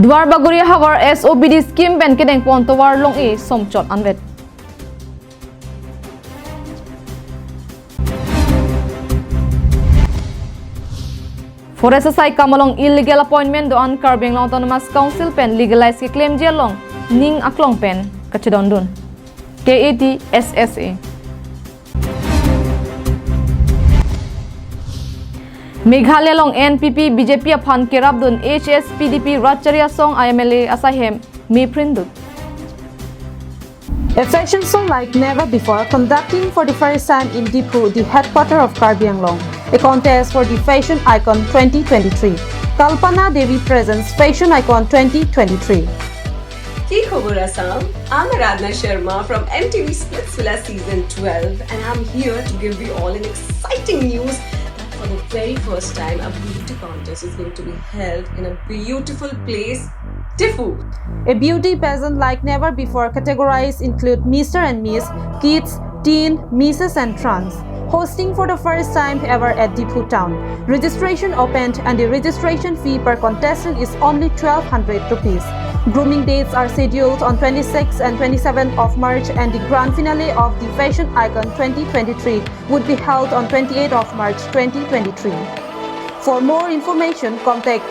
Dwar baguri hawar SOBD scheme pen kedeng pon towar long e somchot anvet. Forest Society kamalong illegal appointment do an Karbeng Autonomous Council pen legalize ki claim jelong ning aklong pen kachedon dun. KAT SSA. Meghalaya long NPP BJP aphan kerabdun HSPDP Ratcharia song IMLA asahem me prindut. A fashion show like never before conducting for the first time in Dipu, the headquarters of Karbi Anglong, a contest for the Fashion Icon 2023. Kalpana Devi presents Fashion Icon 2023. Ki khobor Assam, I'm Aradhana Sharma from MTV Splitsvilla Season 12 and I'm here to give you all an exciting news that for the very first time a beauty contest is going to be held in a beautiful place, Tifu. A beauty pageant like never before categorized include Mr. and Miss, Kids, Teen, Mrs. and Trans. Hosting for the first time ever at Dipu town. Registration opened and the registration fee per contestant is only 1,200 rupees. Grooming dates are scheduled on 26th and 27th of March and the grand finale of the Fashion Icon 2023 would be held on 28th of March 2023. For more information, contact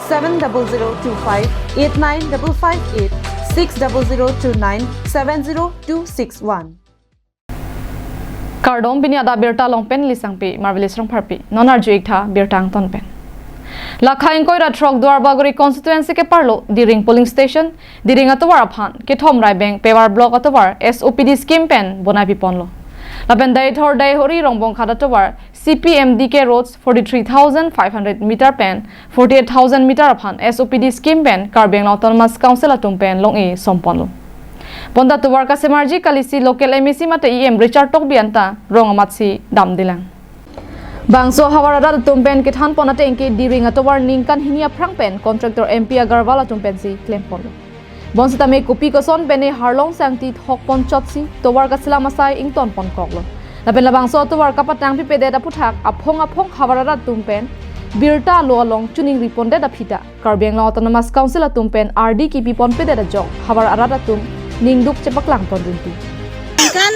70025 89558 60029 70261. Kardom bini Abirta long pen lisang pi marvelous rong parpi nonar juik tha birtang ton pen. Lakhain koira trok Dwar baguri constituency ke parlo diring polling station diring atawar aphan ke thom rai bank pewar block atawar SOPD scheme pen bonai pi ponlo. Lapen dai thor dai hori rongbong khada tawar CPMDK roads 43,500 meter pen 48,000 meter aphan SOPD scheme pen Karbeng Autonomous Council atum pen long e somponlo. Bonda tuwar ka semarji kalisi local MEC mate EM Richard Tok bianta rong amatsi dam dilang. Bangso hawarada tumpen ke than ponate engke diring atowar ningkan hinia phrang pen contractor MP Agarwal tumpen si claim polo. Bonsita me kopi koson pene harlong sangti thok pon chotsi towar ka silamasai ington pon koklo. Lapen labangso towar ka patang pi pede da puthak aphong hawarada tumpen Birta lo along tuning riponde da phita Karbeng Autonomous Council tumpen RD ki pipon pede da jok hawar arada tum ningduk cepaklang ton rinti. Kan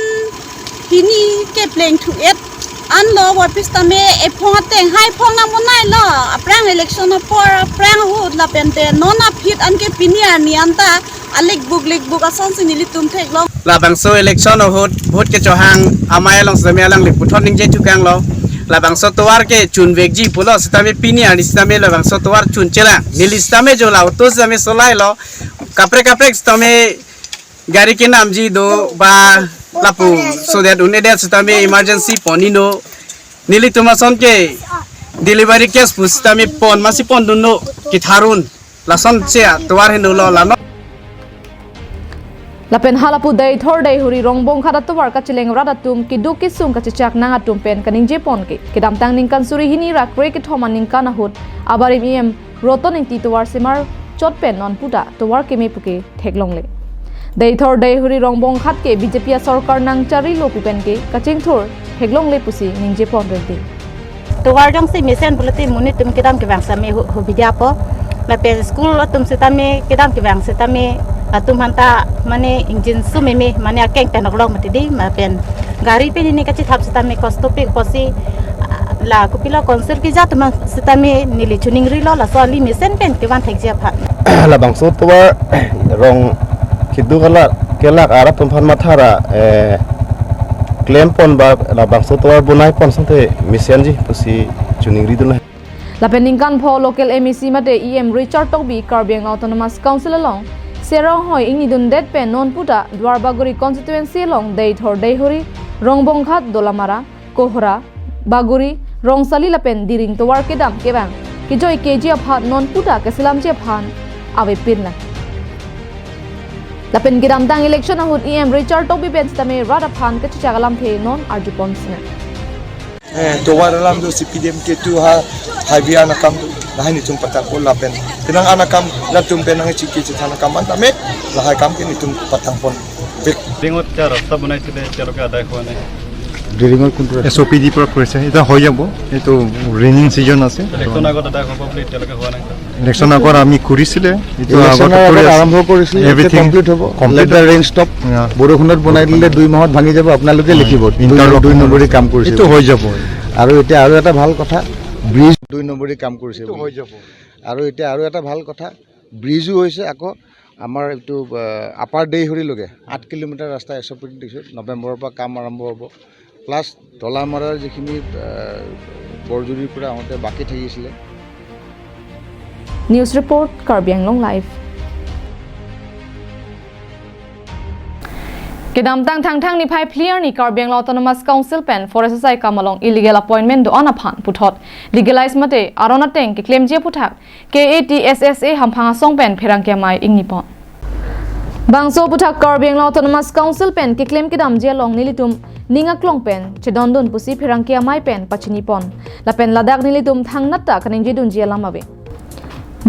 kini ke pleng to it an lo war pistame e phonga teng hai phonga monai lo aprang election por aprang hud la pente nona fit an ke pinia ni anta alik buk ason sinili tum thek lo la bangso election hud vote ke chohang amaya long same lang li puthon ning je tukang lo la bangso towar ke chun vegji pulo sitame pinia ni sitame la bangso towar chun chela nilistame jo la to same solai lo kapre sitame gari ke naam ji do ba lapu so that une that sitame emergency ponino nili tumason ke delivery case pustame pon masi pon dunno ki tharun lason che towar henu lo la Lapen halapu dai thor dai huri rongbong khada towar ka chileng rada tum ki du ki sung ka chichak nanga tum pen kaning je pon ke kidam tang ning kan suri hini ra kre ke thoma ning kan hut abari em roton ning ti towar semar chot pen non puta towar ke me puke theklong le dai thor dai huri rongbong khat ke BJP sarkar nang chari lo pupen ke kaching thor heglong le pusi ning je pon renti towar jong si misen bulletin munit tum kidam ke bangsa me ho bidia po la pe school tum sitame kidam ke bangsa tame atum hanta mane engine sumeme mane akeng tenok matidi ma pen gari pe ni kachi thap sitame kostopi kosi la kupila konser ki jat ma sitame nili chuning rilo la soli misen pen ke wan thek je pha la bangso towar rong kidu kelak arab tumpan mathara claim pon ba la bangso towar bunai pon sante misianji pusi chuning ridul lapen ningkan pho local MEC mate EM Richard Tok bi Karbeng Autonomous Council along serong hoi ingni dun det pen non puta Dwar baguri constituency along dei thor dei hori rongbong khat dolamara kohra baguri rongsali lapen diring towar kedam kebang ki joy KG aphat non puta kasilam je phan ave pinla lapen gidam dang election ahut EM Richard Tok bi ben stame rada phan ke chagalam the non arju ponsna towar alam do CPDM ke tu ha habia nakam lahani tum patang pon lapen tinang anakam la tum penang chiki chithana kam antame lahai kam ke nitum patang pon ringot char rasta banai chile chalo ka dai khone ড্ৰিলিঙৰ কোনটো SOPD পৰা কৰিছে এটা হৈ যাব এইটো raining season আছে election আগত এটা হ'ব বুলি এতিয়ালৈকে হোৱা নাই ইলেকশ্যন আগত আমি কৰিছিলে এইটো আগত আৰম্ভ কৰিছিল এভৰিথিং কমপ্লিট হ'ব লেট দ্য ৰেইন ষ্টপ বৰষুণত বনাই দিলে 2 মাহত ভাঙি যাব আপোনালোকে লিখিব 2 নম্বৰী কাম কৰিছে এইটো হৈ যাব আৰু এতিয়া আৰু এটা ভাল কথা ব্ৰিজ 2 নম্বৰী কাম কৰিছে এইটো হৈ যাব আৰু এতিয়া আৰু এটা ভাল কথা ব্ৰিজো হৈছে আকৌ আমাৰ এইটো আপাৰ দেইহৰিলৈকে 8 কিলোমিটাৰ ৰাস্তা SOPD দিছোঁ নৱেম্বৰৰ পৰা কাম আৰম্ভ হ'ব প্লাছ ডলামাৰাৰ যিখিনি বৰজুৰিৰ পৰা আহোঁতে বাকী থাকিছিলে news report Karbi Anglong live Kedam tang ni phai clear ni Karbi Anglong Autonomous Council pen Forest Sai Kamalong illegal appointment do anaphan puthot legalize mate arona teng ke claim je puthak KATSSA hamphanga song pen pherang ke mai ingni pon Bangso puthak Karbi Anglong Autonomous Council pen ke claim kedam je long nilitum ninga klong pen chedondon pusi pherang ke mai pen pachini pon la pen ladak nilitum thang natta kaning je dun je lamabe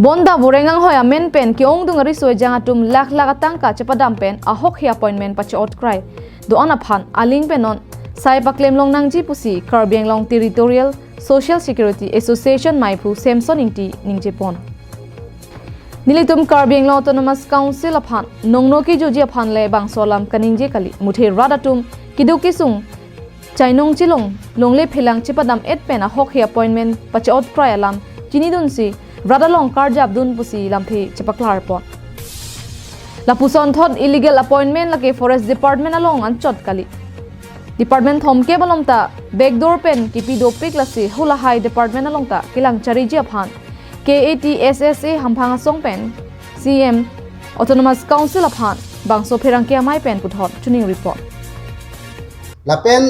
Bonda burengang hoya men pen ki ong dungari soi jangatum lakh atang ka chapadam pen ahok hi appointment pachi outcry do anaphan aling penon sai paklem long nangji pusi Karbi Anglong Territorial Social Security Association maipu Samson ingti ningjepon Nilitum Karbi Anglong Autonomous Council aphan nongno ki joji aphan le bangsolam kaningje kali muthe radatum kidukisung chainong chilong longle phelang chapadam et pen ahok hi appointment pachi outcry alam chinidunsi Radalong Karjab dun pusi lampi chepaklar pon. Lapuson thot illegal appointment lake Forest Department along anchot kali. Department thom ke balom ta backdoor pen kipi do pik lasi hula high department along ta kilang chariji aphan. KATSSA hamphanga song pen CM Autonomous Council aphan bangso pherang ke amai pen puthot tuning report. Lapen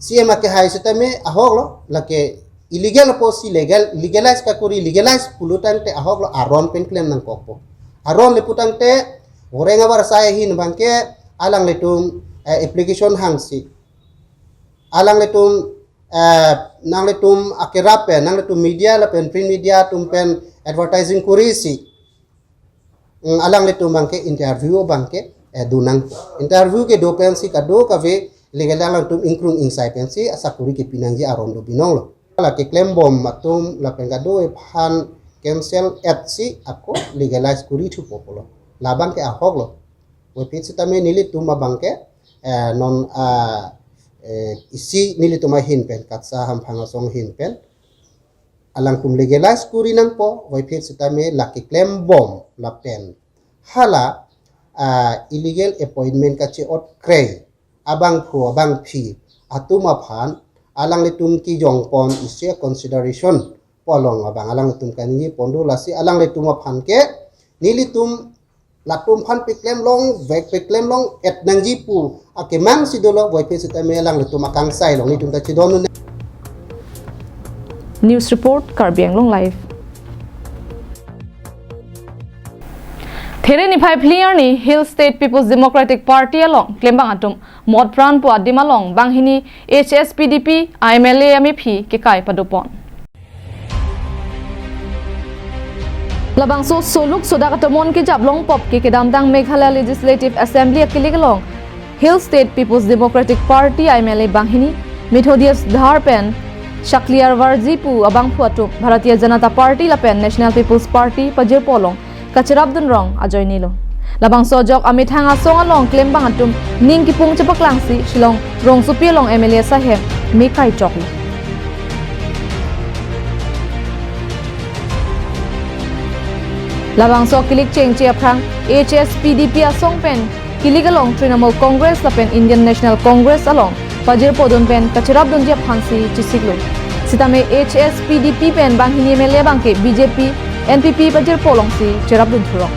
CM ake high setame ahoglo lake illegal posi legal legalize ka kuri legalize pulutan te ahok lo aron pen claim nang kokpo aron le putang te orenga bar sai hin bangke alang letum application hangsi alang letum nang letum akera pen nang letum media la pen print media tum pen advertising kuri si alang letum bangke interview bangke dunang interview ke do pen si ka do ka ve legal alang tum inkrung insai pen si asakuri ke pinangji aron do binong lo la ke claim bom matum la pengado e phan cancel at si ako legalize kuri thu popolo la bang ke ahok lo we pit sitame nili tuma bangke non isi nili tuma hin pen katsa ham phanga song hin pen alang kum legalize kuri nang po we pit sitame la ke claim bom la pen hala illegal appointment ka che ot krei abang phu abang phi atuma phan alang letum ki jong pon isia consideration polong abang alang letum kanini pondo lasi alang letum phan ke nilitum latum phan piklem long vek piklem long et nangji pu ake mang sidolo boy pe sitame alang letum akang sai long nitum ta chidonu News report Karbi Anglong live There ni phai clear ni Hill State People's Democratic Party along klembang atum mod pran pu adim along banghini HSPDP IMLA MEP ke kai padupon Labang so soluk sodakatomon ke jablong pop ke kedamdang Meghalaya Legislative Assembly akilegalong Hill State People's Democratic Party IMLA banghini Methodius Dharpen Shakliar Warji pu abang pu atum Bharatiya Janata Party lapen National People's Party pajir polong Kacharabdun rong ajoy nilo labang sojok amit hanga song along claim bang atum ning ki pung chapak langsi shilong rong supi long MLA sahem me kai chokli labang so kilik cheng che aprang HSPDP asong pen kilik along Trinamool Congress lapen Indian National Congress along pajir podun pen Kacharabdun je phansi chisiklo sitame HSPDP pen bang hini MLA bang ke BJP NPP pajir polong si Cherabdun thurong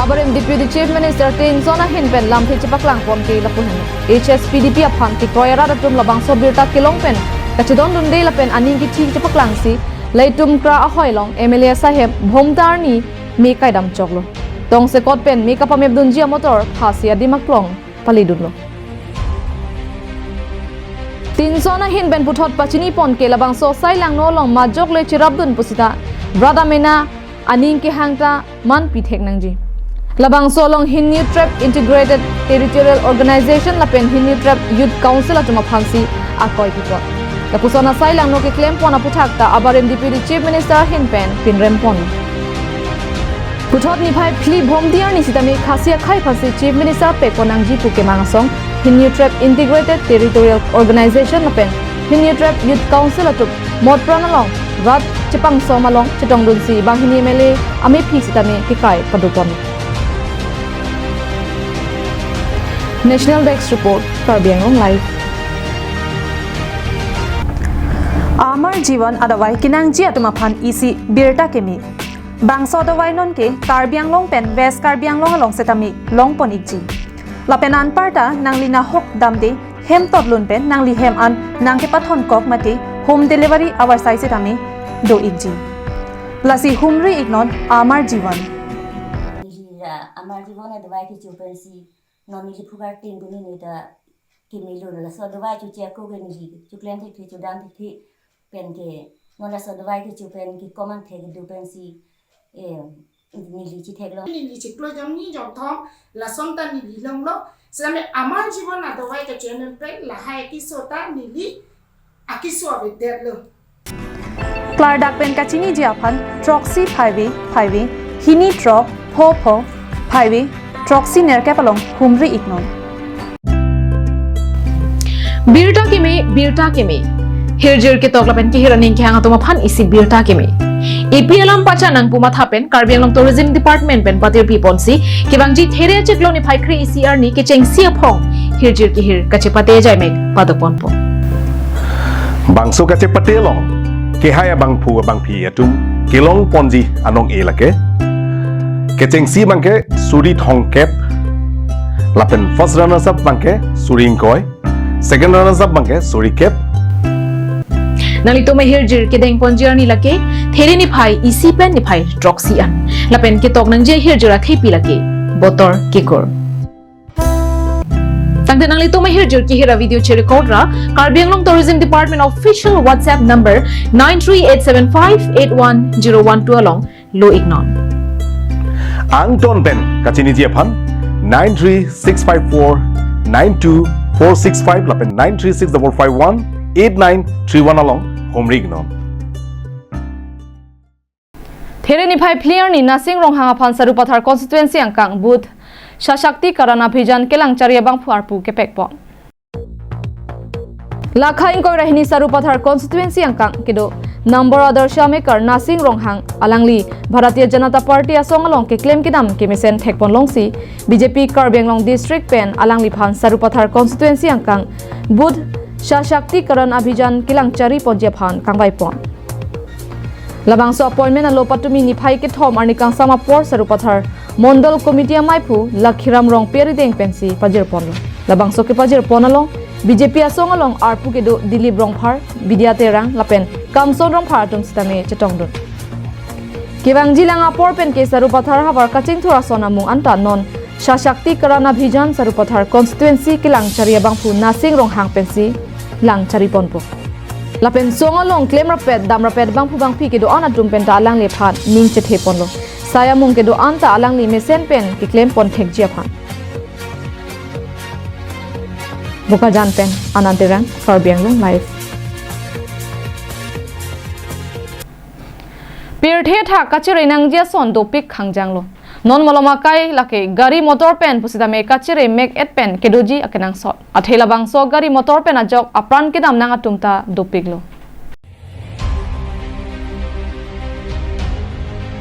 Abarim Deputy Chief Minister Ting Zona Hinpen Lampi Chipaklang Pon ke lapuhen HSPDP aphan ki koyara datum labang so Abirta kilong pen kachidon dun de lapen aning ki thing Chipaklang si leitum kra ahoy long MLA saheb bhomtar ni me kaidam choklo tong se kot pen me kapameb dunji motor phasia dimaklong palidun lo Tin Zona Hinpen puthot pachini pon ke labang so sai lang no long majok le Cherabdun pusita Brother Mena aning ke hangta man pithek nangji Labang solong Hinni Trap Integrated Territorial Organization lapen Hinni Trap Youth Council atuma phansi akoi pipot. Tapusona sailang no ke claim pona puthakta abarem Deputy Chief Minister Hinpen pinrem pon. Puthot ni phai phli bom diar ni sitami khasia khai phasi Chief Minister Pekonangji puke mangasong Hinni Trap Integrated Territorial Organization lapen Hinni Trap Youth Council atup mod pranalong rat chepang somalong chetong dunsi bang Hinni mele ame phi sitami ke kai padupon. National Desk Report, Karbi Anglong Live. Amar Jivan adawai kinangji atumaphan isi Abirta kemi. Bangso adawai non ke Karbi Anglong pen West Karbi Anglong along setami long pon ikji. Lapen anparta nangli na hok damde hem totlun pen nangli hem an nangke pathon kok mate home delivery our size setami do ikji. Lasi humri ignon Amar Jivan. Amar Jivan adawai ki chupensi Nonili pugar tin duni ni da kimilu la so dawai chu che ko gen ji chu klen thi chu dang thi pen ke non la so dawai ki chu pen ki command the du pen si ni li chi thek lo ni li chi klo jam ni jom thom la som ta ni li long lo same Amar Jivan na dawai ka channel pen la hai ki so ta ni li akiso ave der lo Clardak pen kachini jiaphan Troxy 5 Hini Trop Pho 5 Troxy nerkapalong humri ignon. Abirta keme. Hirjir ke toklapen ki hiraning ki hanga tumaphan isi Abirta keme. EPLM pacha nang pumathapen Karbi Anglong Tourism Department pen patir piponsi kibangji there cheklo ni phaikri ECR ni ke chengsi aphong hirjir ki hir kachepate jaimek padoponpo. Bangso kachepate long ke haya bangphu bangphi atum kilong ponji anong elake Keceng si bangke suri thongkep lapen first runner up bangke suri ingkoi second runner up bangke suri kep Nalito may hirjir ke deng ponjiar ni lake theri ni phai isi pen ni phai Troxy an lapen ke tok nang je hirjira thepi lake botor kikor Tangte nalito may hirjir ki hira video che record ra Karbi Anglong Tourism Department official WhatsApp number 9387581012 along lo ignon Ang ton pen kachini jiaphan 936549245 lapen 936551891 along homrignon There ni phai player ni nasing rong hanga phan sarupathar constituency angkang booth Shashakti Karana Bhijan kelang charia bang phuarpu ke pekpo Lakha ingkoi rahini sarupathar constituency angkang kedo number Adarsha Maker Nasing Ronghang Alangli Bharatiya Janata Party asong along ke claim kidam ke mesen thekpon longsi BJP Karbi Anglong District pen Alangli Phan Sarupathar constituency angkang Bud Shashakti Karan Abhijan Kilangchari Ponjia Phan Kangbai Pon Labangso appointment alo patumi ni phai ke thom arnikang samapor Sarupathar Mondal Committee Maipu Lakhiram Rong Peri Deng Pensi Pajir Pon Labangso ke Pajir Pon along BJP asong along arpu ke do Dilip Rongphar Bidya Terang lapen Kamson Rongphar tum sitame chetongdun Kibangji lang apor pen ke Sarupathar habar kaching thura sona mung anta non Shashakti Karana Bhijan Sarupathar constituency kilang charia bangphu Nasing Ronghang pensi lang chari ponpo lapen song along claim rapet dam rapet bangphu bangphi ke do ana tum pen ta alang le phan ning chethe ponlo saya mung ke do anta alang li mesen pen ki claim pon thek jia phan Buka Jan Pen, Anantiran, Karbi Anglong Live. Pirthe tha kachire nangjia son dopik khangjanglo. Non molomakai lake gari motor pen pusitame kachire make et pen kedoji akenang sot. Athela bangso gari motor pen ajok apran kedam nang atumta dopiklo.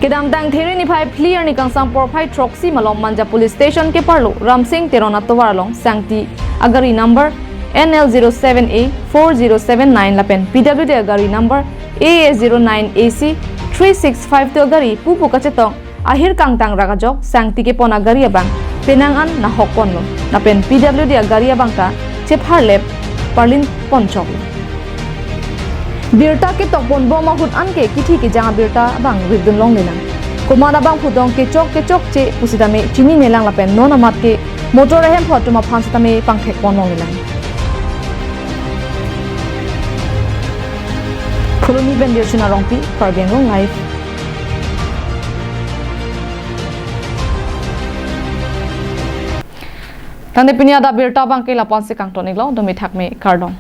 Kedam dang theri ni phai clear ni kangsang por phai Troxy malom manja police station ke parlo Ramsing Terona towaralong sangti agari number NL07A4079 lapen PWD agari number AA09AC 365 to agari pupu kachetong ahir kangtang ragajok sangti ke pon agari abang penangan na hokon lo lapen PWD agari abang ta chepharlep parlin ponchok Abirta ke tokpon boma hut anke kithi ke jang Abirta bang ridun long lena kumada bang phudong ke chok che pusidame chini nelang lapen non amat ke motor hem photuma phansatame pangthek ponong lena Koloni bendir chuna rongpi Karbi Anglong Live Tang de pinia da Abirta bang ke lapon se kang tonik lo domi thak me kardong